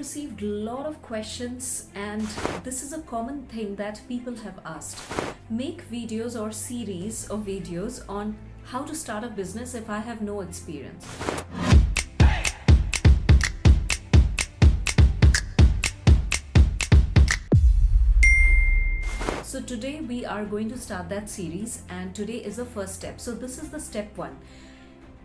received a lot of questions, and this is a common thing that people have asked. Make videos or series of videos on how to start a business if I have no experience. So today we are going to start that series, and today is the first step. So this is the step 1.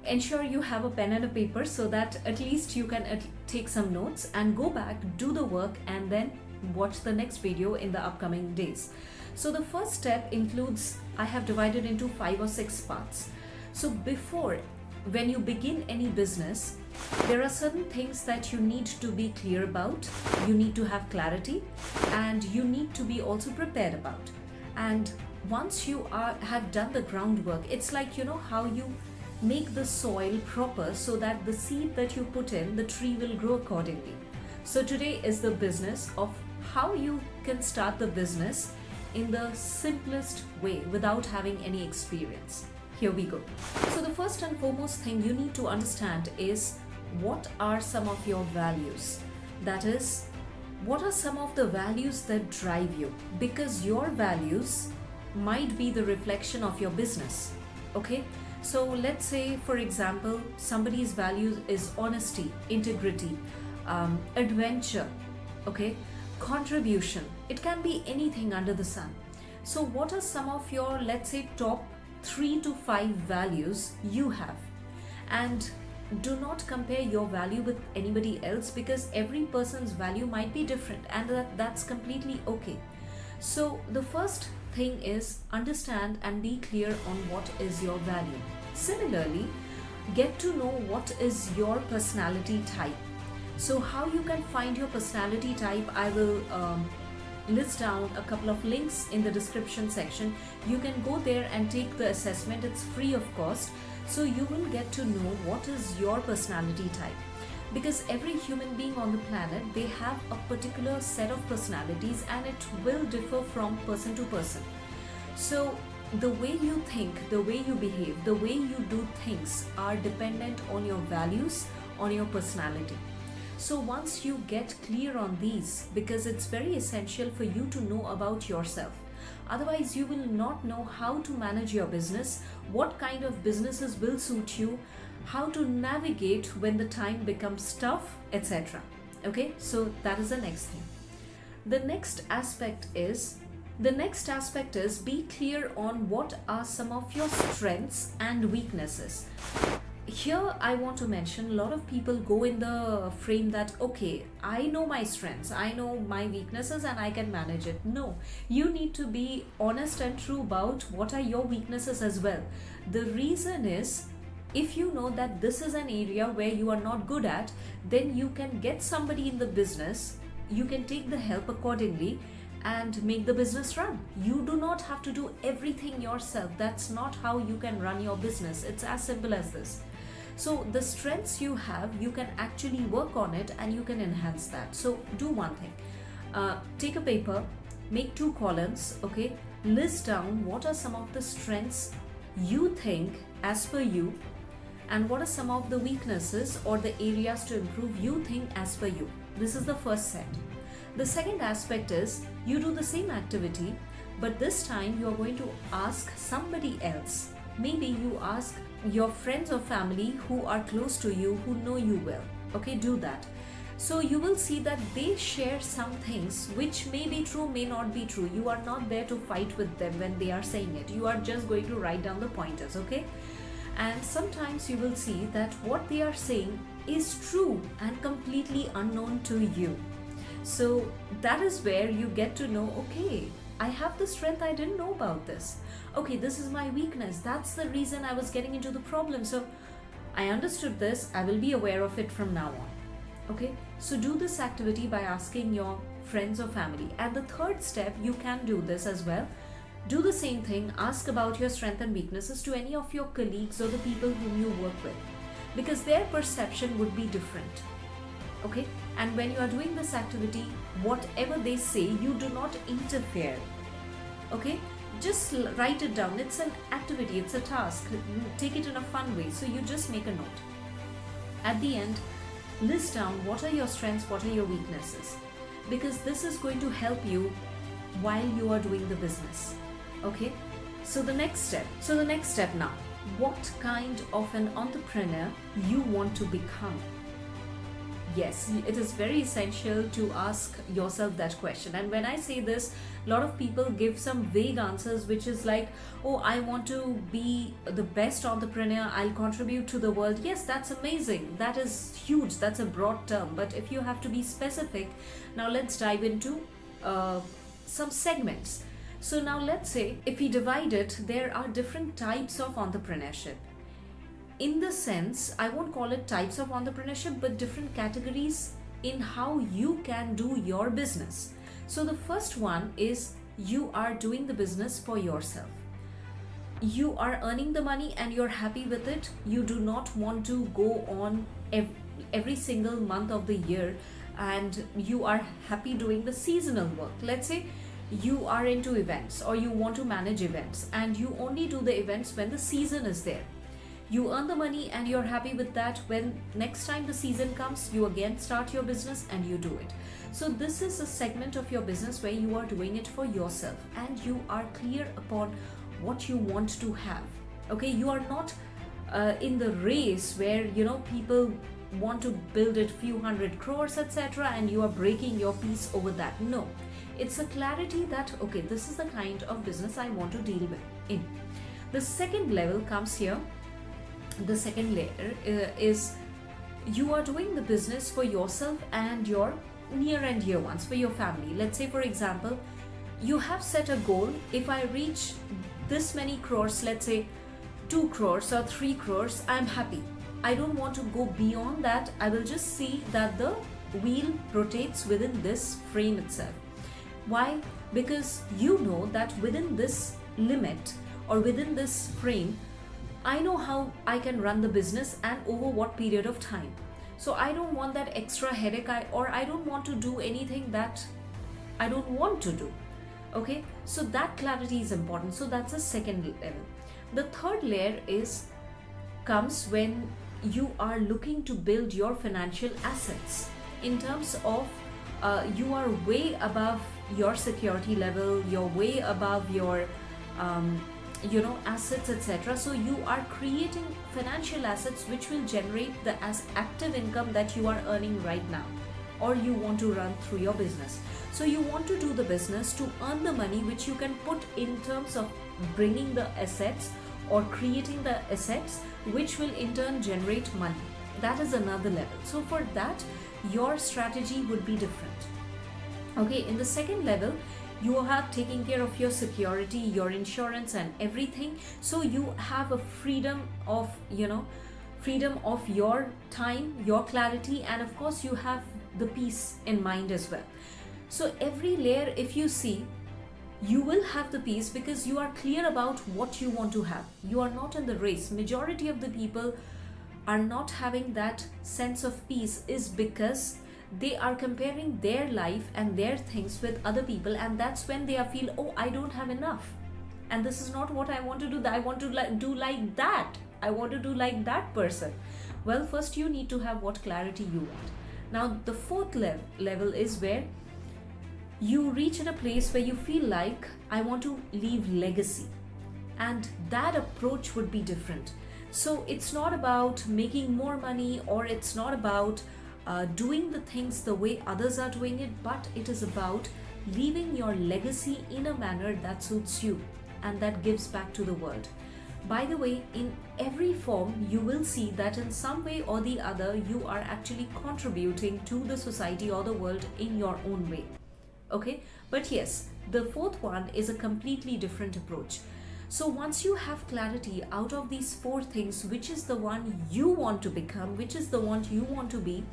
Ensure you have a pen and a paper so that at least you can take some notes and go back, do the work, and then watch the next video in the upcoming days. So the first step includes, I have divided into 5 or 6 parts. So when you begin any business, there are certain things that you need to be clear about, you need to have clarity, and you need to be also prepared about. And once you have done the groundwork, it's like, how you make the soil proper so that the seed that you put in, the tree will grow accordingly. So today is the business of how you can start the business in the simplest way without having any experience. Here we go. So the first and foremost thing you need to understand is, what are some of your values? That is, what are some of the values that drive you? Because your values might be the reflection of your business. Okay? So let's say, for example, somebody's value is honesty, integrity, adventure, okay, contribution. It can be anything under the sun. So what are some of your, let's say, top 3 to 5 values you have? And do not compare your value with anybody else, because every person's value might be different, and that's completely okay. So the first thing is, understand and be clear on what is your value. Similarly, get to know what is your personality type. So how you can find your personality type, I will list down a couple of links in the description section. You can go there and take the assessment. It's free of cost. So you will get to know what is your personality type. Because every human being on the planet, they have a particular set of personalities, and it will differ from person to person. So the way you think, the way you behave, the way you do things are dependent on your values, on your personality. So once you get clear on these, because it's very essential for you to know about yourself. Otherwise, you will not know how to manage your business, what kind of businesses will suit you, how to navigate when the time becomes tough, etc. Okay, so that is the next thing. The next aspect is be clear on what are some of your strengths and weaknesses. Here I want to mention, a lot of people go in the frame that, okay, I know my strengths, I know my weaknesses, and I can manage it. No, you need to be honest and true about what are your weaknesses as well. The reason is, if you know that this is an area where you are not good at, then you can get somebody in the business, you can take the help accordingly and make the business run. You do not have to do everything yourself. That's not how you can run your business. It's as simple as this. So the strengths you have, you can actually work on it and you can enhance that. So do one thing. Take a paper, make 2 columns, okay? List down what are some of the strengths you think as per you, and what are some of the weaknesses or the areas to improve you think as per you. This is the first set. The second aspect is, you do the same activity, but this time you are going to ask somebody else. Maybe you ask your friends or family who are close to you, who know you well. Okay, do that. So you will see that they share some things which may be true, may not be true. You are not there to fight with them when they are saying it. You are just going to write down the pointers, okay? And sometimes you will see that what they are saying is true and completely unknown to you. So that is where you get to know, okay, I have the strength, I didn't know about this. Okay, this is my weakness. That's the reason I was getting into the problem. So I understood this. I will be aware of it from now on. Okay, so do this activity by asking your friends or family. And the third step, you can do this as well. Do the same thing. Ask about your strengths and weaknesses to any of your colleagues or the people whom you work with, because their perception would be different. Okay, and when you are doing this activity, whatever they say, you do not interfere. Okay, just write it down. It's an activity, it's a task. Take it in a fun way. So you just make a note. At the end, List down what are your strengths, what are your weaknesses, because this is going to help you while you are doing the business. Okay, so the next step now, what kind of an entrepreneur you want to become? Yes, it is very essential to ask yourself that question. And when I say this, a lot of people give some vague answers, which is like, oh, I want to be the best entrepreneur, I'll contribute to the world. Yes, that's amazing. That is huge. That's a broad term. But if you have to be specific, now let's dive into some segments. So now let's say if we divide it, there are different types of entrepreneurship. In the sense, I won't call it types of entrepreneurship, but different categories in how you can do your business. So the first one is you are doing the business for yourself. You are earning the money and you're happy with it. You do not want to go on every single month of the year, and you are happy doing the seasonal work. Let's say you are into events or you want to manage events and you only do the events when the season is there. You earn the money and you're happy with that. When next time the season comes, you again start your business and you do it. So this is a segment of your business where you are doing it for yourself and you are clear upon what you want to have. Okay, you are not in the race where people want to build it few hundred crores, etc., and you are breaking your piece over that. No, it's a clarity that okay, this is the kind of business I want to deal with in. The second level comes here. The second layer is you are doing the business for yourself and your near and dear ones, for your family. Let's say, for example, you have set a goal. If I reach this many crores, let's say 2 crores or 3 crores, I'm happy. I don't want to go beyond that. I will just see that the wheel rotates within this frame itself. Why? Because you know that within this limit or within this frame, I know how I can run the business and over what period of time. So I don't want that extra headache or I don't want to do anything that I don't want to do. Okay, so that clarity is important. So that's the second level. The third layer comes when you are looking to build your financial assets in terms of you are way above your security level, you're way above your assets, etc. So you are creating financial assets which will generate the active income that you are earning right now, or you want to run through your business. So you want to do the business to earn the money which you can put in terms of bringing the assets or creating the assets which will in turn generate money. That is another level. So for that, your strategy would be different. Okay, in the second level, you are taking care of your security, your insurance and everything. So you have a freedom of your time, your clarity, and of course you have the peace in mind as well. So every layer, if you see, you will have the peace because you are clear about what you want to have. You are not in the race. Majority of the people are not having that sense of peace is because they are comparing their life and their things with other people, and that's when they feel, oh, I don't have enough and this is not what I want to do. I want to do like that. I want to do like that person. Well, first you need to have what clarity you want. Now the fourth level is where you reach at a place where you feel like I want to leave legacy, and that approach would be different. So it's not about making more money, or it's not about doing the things the way others are doing it, but it is about leaving your legacy in a manner that suits you and that gives back to the world. By the way, in every form, you will see that in some way or the other, you are actually contributing to the society or the world in your own way. Okay, but yes, the fourth one is a completely different approach. So once you have clarity out of these 4 things, which is the one you want to become, which is the one you want to be,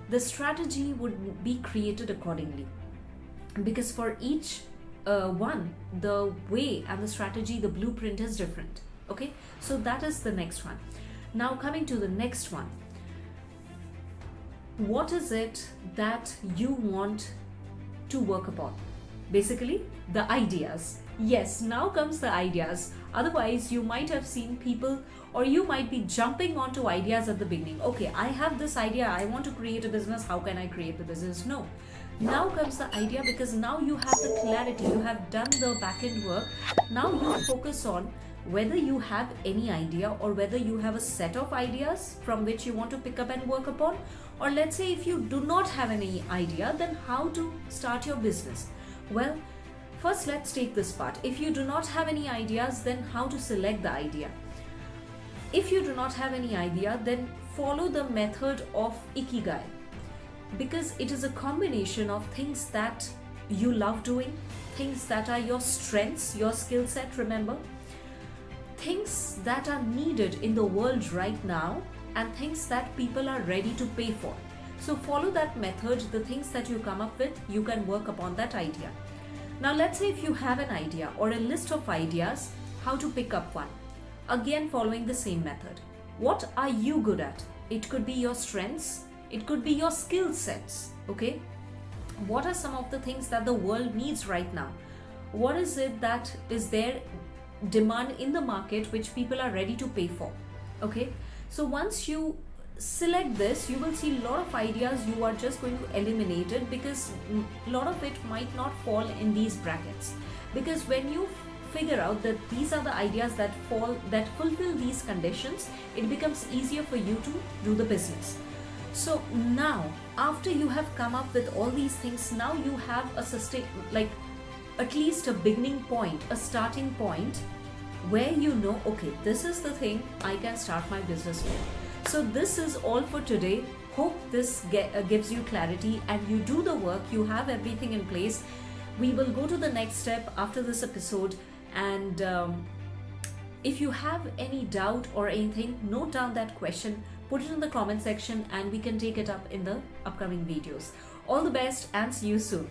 the strategy would be created accordingly. Because for each one, the way and the strategy, the blueprint is different. Okay, so that is the next one. Now coming to the next one. What is it that you want to work upon? Basically, the ideas. Yes, now comes the ideas. Otherwise, you might have seen people Or you might be jumping onto ideas at the beginning. Okay, I have this idea, I want to create a business, how can I create the business? No. Now comes the idea, because now you have the clarity, you have done the back end work. Now you focus on whether you have any idea, or whether you have a set of ideas from which you want to pick up and work upon. Or let's say if you do not have any idea, then how to start your business? Well, first let's take this part. If you do not have any ideas, then how to select the idea? If you do not have any idea, then follow the method of Ikigai, because it is a combination of things that you love doing, things that are your strengths, your skill set, remember, things that are needed in the world right now, and things that people are ready to pay for. So follow that method. The things that you come up with, you can work upon that idea. Now let's say if you have an idea or a list of ideas, how to pick up one? Again, following the same method. What are you good at? It could be your strengths, it could be your skill sets, okay? What are some of the things that the world needs right now? What is it that is there demand in the market which people are ready to pay for? Okay, so once you select this, you will see a lot of ideas you are just going to eliminate it, because a lot of it might not fall in these brackets. Because when you figure out that these are the ideas that fulfill these conditions, it becomes easier for you to do the business. So now, after you have come up with all these things, now you have a at least a beginning point, a starting point, where you know, okay, this is the thing I can start my business with. So this is all for today. Hope this gives you clarity, and you do the work, you have everything in place. We will go to the next step after this episode, and if you have any doubt or anything, note down that question, put it in the comment section, and we can take it up in the upcoming videos. All the best, and see you soon.